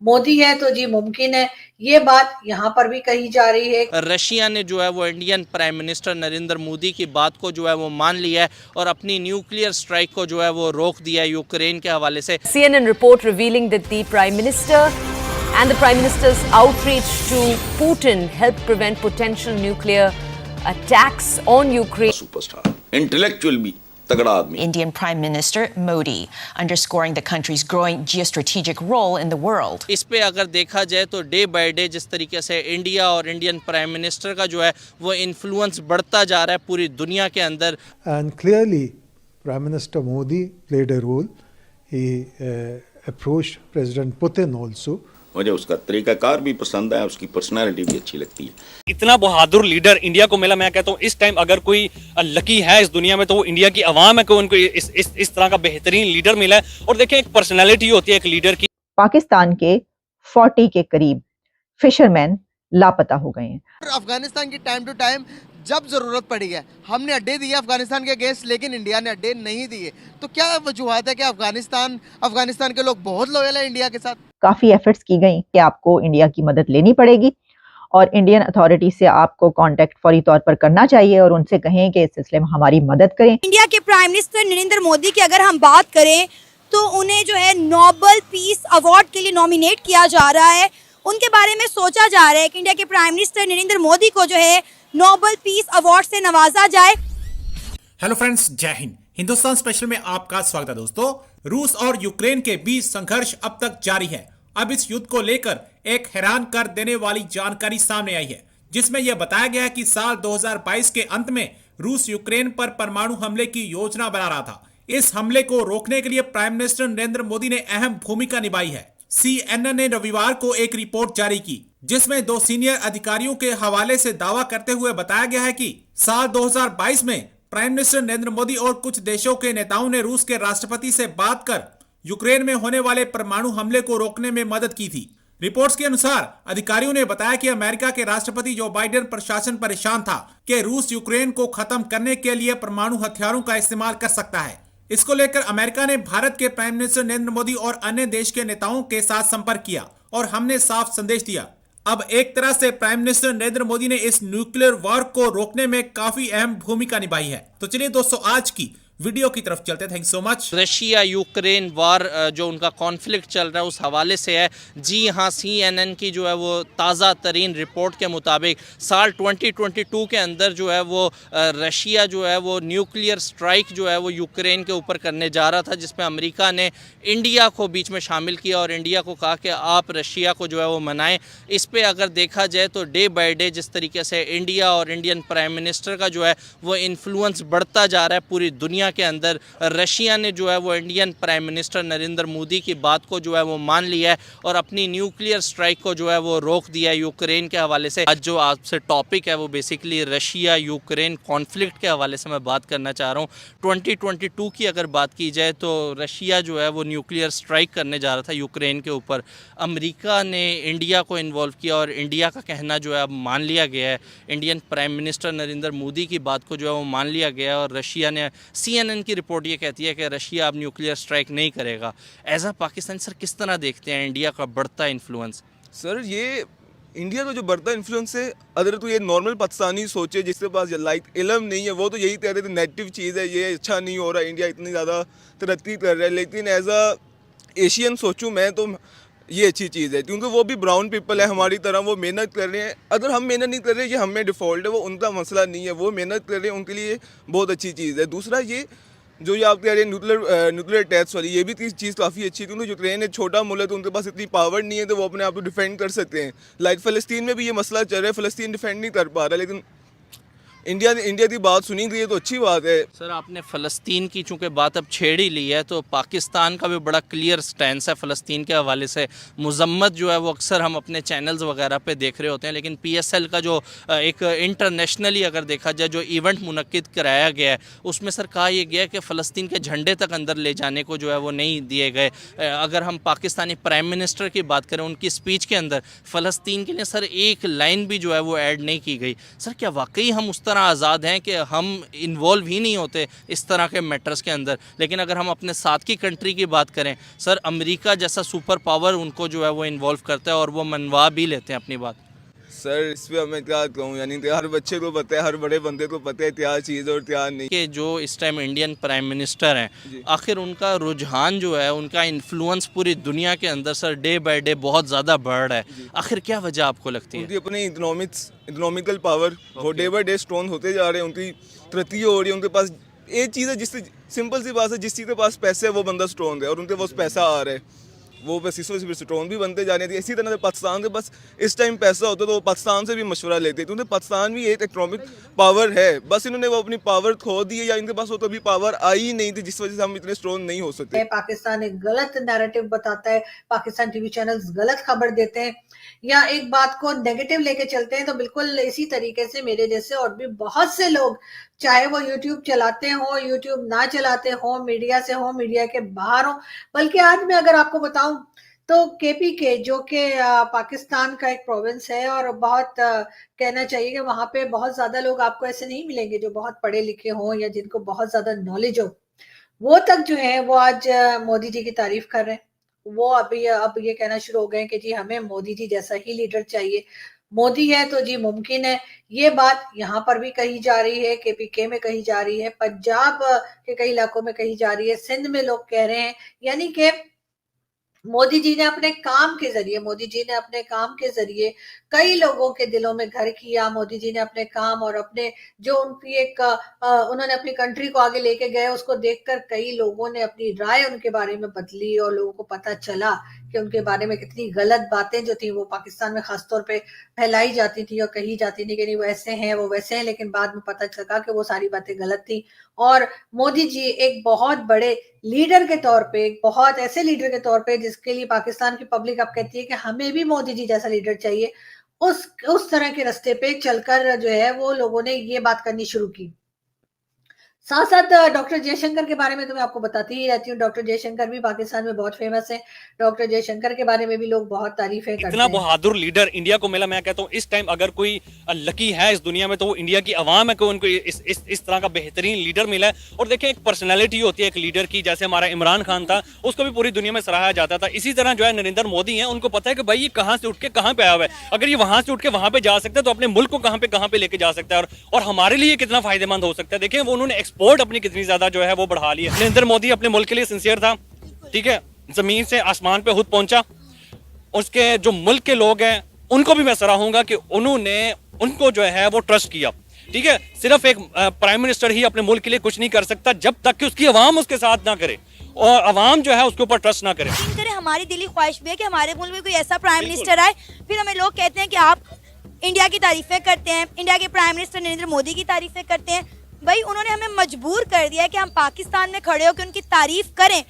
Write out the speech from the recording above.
मोदी है तो जी मुमकिन है। ये बात यहाँ पर भी कही जा रही है। रशिया ने जो है वो Indian prime minister Narendra Modi की बात को जो है वो मान लिया है और अपनी न्यूक्लियर स्ट्राइक को जो है वो रोक दिया है यूक्रेन के हवाले से। CNN report revealing that the Prime Minister and the Prime Minister's outreach to Putin helped prevent potential nuclear attacks on Ukraine. Superstar, intellectual भी तगड़ा आदमी। Indian Prime Minister Modi, underscoring the country's growing geostrategic role in the world. इस पे अगर देखा जाए तो day by day जिस तरीके से इंडिया और इंडियन प्राइम मिनिस्टर का जो है वो इन्फ्लुएंस बढ़ता जा रहा है पूरी दुनिया के अंदर। And clearly, Prime Minister Modi played a role. He approached President Putin also. मुझे उसका तरीकाकार भी पसंद है, उसकी पर्सनालिटी भी अच्छी लगती है। इतना बहादुर लीडर इंडिया को मिला। मैं कहता हूँ इस टाइम अगर कोई लकी है इस दुनिया में तो वो इंडिया की आवाम है कि उनको इस तरह का बेहतरीन लीडर मिला है। और देखें, एक पर्सनैलिटी होती है एक लीडर की। पाकिस्तान के 40 के करीब फिशरमैन लापता हो गए हैं। अफगानिस्तान की टाइम टू टाइम जब जरूरत पड़ी है हमने अड्डे दिए अफगानिस्तान के अगेंस्ट, लेकिन इंडिया ने अड्डे नहीं दिए। तो क्या वजूहत है कि अफगानिस्तान के लोग बहुत लॉयल है इंडिया के साथ? काफी एफर्ट्स की गई कि आपको इंडिया की मदद लेनी पड़ेगी और इंडियन अथॉरिटी से आपको कांटेक्ट फौरी तौर पर करना चाहिए और उनसे कहें कि इस सिलसिले में हमारी मदद करें। इंडिया के प्राइम मिनिस्टर नरेंद्र मोदी की अगर हम बात करें तो उन्हें जो है नोबेल पीस अवार्ड के लिए नॉमिनेट किया जा रहा है। उनके बारे में सोचा जा रहा है कि इंडिया के प्राइम मिनिस्टर नरेंद्र मोदी को जो है नोबेल पीस अवार्ड से नवाजा जाए। हेलो फ्रेंड्स, जय हिंद। हिंदुस्तान स्पेशल में आपका स्वागत है। दोस्तों, रूस और यूक्रेन के बीच संघर्ष अब तक जारी है। अब इस युद्ध को लेकर एक हैरान कर देने वाली जानकारी सामने आई है, जिसमें यह बताया गया है कि साल 2022 के अंत में रूस यूक्रेन पर परमाणु हमले की योजना बना रहा था। इस हमले को रोकने के लिए प्राइम मिनिस्टर नरेंद्र मोदी ने अहम भूमिका निभाई है। CNN ने रविवार को एक रिपोर्ट जारी की, जिसमें 2 सीनियर अधिकारियों के हवाले से दावा करते हुए बताया गया है कि साल 2022 में प्राइम मिनिस्टर नरेंद्र मोदी और कुछ देशों के नेताओं ने रूस के राष्ट्रपति से बात कर यूक्रेन में होने वाले परमाणु हमले को रोकने में मदद की थी। रिपोर्ट्स के अनुसार अधिकारियों ने बताया कि अमेरिका के राष्ट्रपति जो बाइडेन प्रशासन परेशान था कि रूस यूक्रेन को खत्म करने के लिए परमाणु हथियारों का इस्तेमाल कर सकता है। इसको लेकर अमेरिका ने भारत के प्राइम मिनिस्टर नरेंद्र मोदी और अन्य देश के नेताओं के साथ संपर्क किया और हमने साफ संदेश दिया। अब एक तरह से प्राइम मिनिस्टर नरेंद्र मोदी ने इस न्यूक्लियर वॉर को रोकने में काफी अहम भूमिका निभाई है। तो चलिए दोस्तों, आज की वीडियो की तरफ चलते हैं। Thank you so much. Russia Ukraine वार जो उनका कॉन्फ्लिक्ट चल रहा है उस हवाले से है। जी हाँ, CNN की जो है वो ताज़ा तरीन रिपोर्ट के मुताबिक साल 2022 के अंदर जो है वो रशिया जो है वो न्यूक्लियर स्ट्राइक जो है वो यूक्रेन के ऊपर करने जा रहा था, जिसमें अमेरिका ने इंडिया को बीच में शामिल किया और इंडिया को कहा कि आप रशिया को जो है वो मनाएं। इस पर अगर देखा जाए तो डे बाय डे जिस तरीके से इंडिया और इंडियन प्राइम मिनिस्टर का जो है वो इन्फ्लुएंस बढ़ता जा रहा है पूरी दुनिया के अंदर, रशिया ने जो है वो Indian prime minister Narendra Modi की बात को जो है वो मान लिया है और अपनी न्यूक्लियर स्ट्राइक को जो है वो रोक दिया है यूक्रेन के हवाले से। आज जो आपसे टॉपिक है वो बेसिकली रशिया यूक्रेन कॉन्फ्लिक्ट के हवाले से मैं बात करना चाह रहा हूँ। 2022 की अगर बात की जाए तो रशिया जो है वो न्यूक्लियर स्ट्राइक करने जा रहा था यूक्रेन के ऊपर। अमेरिका ने इंडिया को इन्वॉल्व किया और इंडिया का कहना जो है अब मान लिया गया है। Indian prime minister Narendra Modi की बात को जो है वो मान लिया गया है और रशिया ने CNN की रिपोर्ट ये कहती है कि रशिया अब न्यूक्लियर स्ट्राइक नहीं करेगा। एज अ पाकिस्तान सर किस तरह देखते हैं इंडिया का बढ़ता इन्फ्लुएंस? सर, ये इंडिया का जो बढ़ता इन्फ्लुएंस है, अगर तो ये नॉर्मल पाकिस्तानी सोचे जिसके पास इल्म नहीं है, वो तो यही कहते थे नेगेटिव चीज़ है, ये अच्छा नहीं हो रहा, इंडिया इतनी ज़्यादा तरक्की कर रहा है। लेकिन एज अ एशियन सोचूं मैं तो ये अच्छी चीज़ है, क्योंकि वो भी ब्राउन पीपल है हमारी तरह, वो मेहनत कर रहे हैं। अगर हम मेहनत नहीं कर रहे, ये हमें डिफ़ॉल्ट है, वो उनका मसला नहीं है, वो मेहनत कर रहे हैं, उनके लिए बहुत अच्छी चीज़ है। दूसरा ये जो ये आप कह रहे हैं न्यूक्लियर टेस्ट वाली, ये भी चीज़ काफ़ी अच्छी है, क्योंकि यूक्रेन एक छोटा मुल्क है तो उनके पास इतनी पावर नहीं है तो वो अपने आप को डिफेंड कर सकते हैं। लाइक फ़लस्तीन में भी ये मसला चल रहा है, फ़लस्तीन डिफेंड नहीं कर पा रहा, लेकिन इंडिया की बात सुनी गई है तो अच्छी बात है। सर, आपने फ़लस्तीन की चूँकि बात अब छेड़ ही ली है तो पाकिस्तान का भी बड़ा क्लियर स्टैंस है फ़लस्तीन के हवाले से। मज़म्मत जो है वो अक्सर हम अपने चैनल्स वगैरह पे देख रहे होते हैं, लेकिन PSL का जो एक इंटरनेशनली अगर देखा जाए जो इवेंट मुनक्किद कराया गया है उसमें सर कहा यह गया कि फ़लस्तीन के झंडे तक अंदर ले जाने को जो है वो नहीं दिए गए। अगर हम पाकिस्तानी प्राइम मिनिस्टर की बात करें, उनकी स्पीच के अंदर फ़लस्तीन के लिए सर एक लाइन भी जो है वो ऐड नहीं की गई। सर, क्या वाकई हम उस तरह तरह आज़ाद हैं कि हम इन्वॉल्व ही नहीं होते इस तरह के मैटर्स के अंदर। लेकिन अगर हम अपने साथ की कंट्री की बात करें सर, अमेरिका जैसा सुपर पावर उनको जो है वो इन्वॉल्व करता है और वो मनवा भी लेते हैं अपनी बात। सर इस पर मैं क्या कहूँ, यानी कि हर बच्चे को पता है, हर बड़े बंदे को पता है क्या चीज़ और क्या नहीं। कि जो इस टाइम इंडियन प्राइम मिनिस्टर हैं, आखिर उनका रुझान जो है, उनका इन्फ्लुएंस पूरी दुनिया के अंदर सर डे बाय डे बहुत ज़्यादा बढ़ रहा है। आखिर क्या वजह आपको लगती है? उनकी अपनी इकोनॉमिकल पावर वो डे बाय डे स्ट्रॉन्ग होते जा रहे हैं, उनकी तरक्की हो रही है। उनके पास एक चीज़ है, जिससे सिंपल सी बात है, जिस चीज़ के पास पैसे है वो बंदा स्ट्रॉन्ग है और उनके पास पैसा आ रहा है, वो बस इस वजह से स्ट्रॉन्ग भी बनते जा रहे थे। इसी तरह से पाकिस्तान के पास इस टाइम पैसा होता तो वो पाकिस्तान से भी मशवरा लेते, क्योंकि पाकिस्तान भी एक इकोनॉमिक पावर है। बस इन्होंने वो अपनी पावर खो दी है, या इनके पास वो तो अभी पावर आई ही नहीं थी, जिस वजह से हम इतने स्ट्रॉन्ग नहीं हो सकते। पाकिस्तान एक गलत नैरेटिव बताता है, पाकिस्तान टीवी चैनल्स गलत खबर देते हैं या एक बात को नेगेटिव लेके चलते हैं। तो बिल्कुल इसी तरीके से मेरे जैसे और भी बहुत से लोग, चाहे वो यूट्यूब चलाते हो, यूट्यूब ना चलाते हो, मीडिया से हो, मीडिया के बाहर हो, बल्कि आज मैं अगर आपको बताऊं तो केपीके जो कि पाकिस्तान का एक प्रोविंस है और बहुत कहना चाहिए कि वहां पे बहुत ज्यादा लोग आपको ऐसे नहीं मिलेंगे जो बहुत पढ़े लिखे हों या जिनको बहुत ज्यादा नॉलेज हो, वो तक जो है वो आज मोदी जी की तारीफ कर रहे हैं। वो अब ये कहना शुरू हो गए कि जी हमें मोदी जी जैसा ही लीडर चाहिए, मोदी है तो जी मुमकिन है। ये बात यहाँ पर भी कही जा रही है, केपीके में कही जा रही है, पंजाब के कई इलाकों में कही जा रही है, सिंध में लोग कह रहे हैं। यानी कि मोदी जी ने अपने काम के जरिए कई लोगों के दिलों में घर किया। मोदी जी ने अपने काम और अपने जो उनकी एक उन्होंने अपनी कंट्री को आगे लेके गए, उसको देखकर कई लोगों ने अपनी राय उनके बारे में बदली और लोगों को पता चला कि उनके बारे में कितनी गलत बातें जो थी वो पाकिस्तान में खासतौर पे फैलाई जाती थी और कही जाती थी कि नहीं वो ऐसे हैं, वो वैसे हैं। लेकिन बाद में पता चला कि वो सारी बातें गलत थी और मोदी जी एक बहुत बड़े लीडर के तौर पे, एक बहुत ऐसे लीडर के तौर पे जिसके लिए पाकिस्तान की पब्लिक अब कहती है कि हमें भी मोदी जी जैसा लीडर चाहिए, उस तरह के रास्ते पे चलकर जो है वो लोगों ने ये बात करनी शुरू की। साथ साथ डॉक्टर जयशंकर के बारे में तो मैं आपको बताती ही रहती हूँ। डॉक्टर जयशंकर भी पाकिस्तान में बहुत फेमस है। डॉक्टर जयशंकर के बारे में भी लोग बहुत तारीफें करते हैं। इतना बहादुर लीडर इंडिया को मिला। मैं कहता हूँ इस टाइम अगर कोई लकी है इस दुनिया में तो वो इंडिया की आवाम है कि उनको इस तरह का बेहतरीन लीडर मिला है। और देखें, एक पर्सनैलिटी होती है एक लीडर की, जैसे हमारा इमरान खान था, उसको भी पूरी दुनिया में सराहा जाता था। इसी तरह जो है नरेंद्र मोदी है, उनको पता है कि भाई ये कहाँ से उठ के कहाँ पे आया हुआ है। अगर ये वहां से उठ के वहां पे जा सकता है तो अपने मुल्क को कहाँ पे लेके जा सकता है और हमारे लिए कितना फायदेमंद हो सकता है। देखें वो उन्होंने एक्सपोर्ट अपनी कितनी ज्यादा जो है वो बढ़ा लिया। नरेंद्र मोदी अपने मुल्क के लिए सिंसियर था, ठीक है, जमीन से आसमान पे खुद पहुंचा। उसके जो मुल्क के लोग हैं उनको भी मैं सराहूंगा कि उनको जो है वो ट्रस्ट किया, ठीक है। सिर्फ एक प्राइम मिनिस्टर ही अपने मुल्क के लिए कुछ नहीं कर सकता जब तक कि उसकी आवाम उसके साथ ना करे और आवाम जो है उसके ऊपर ट्रस्ट ना करे। हमारी दिली ख्वाहिश भी है कि हमारे मुल्क में कोई ऐसा प्राइम मिनिस्टर आए। फिर हमें लोग कहते हैं कि आप इंडिया की तारीफें करते हैं, इंडिया के प्राइम मिनिस्टर नरेंद्र मोदी की तारीफें करते हैं। भाई उन्होंने हमें मजबूर कर दिया है कि हम पाकिस्तान में खड़े होकर उनकी तारीफ करें।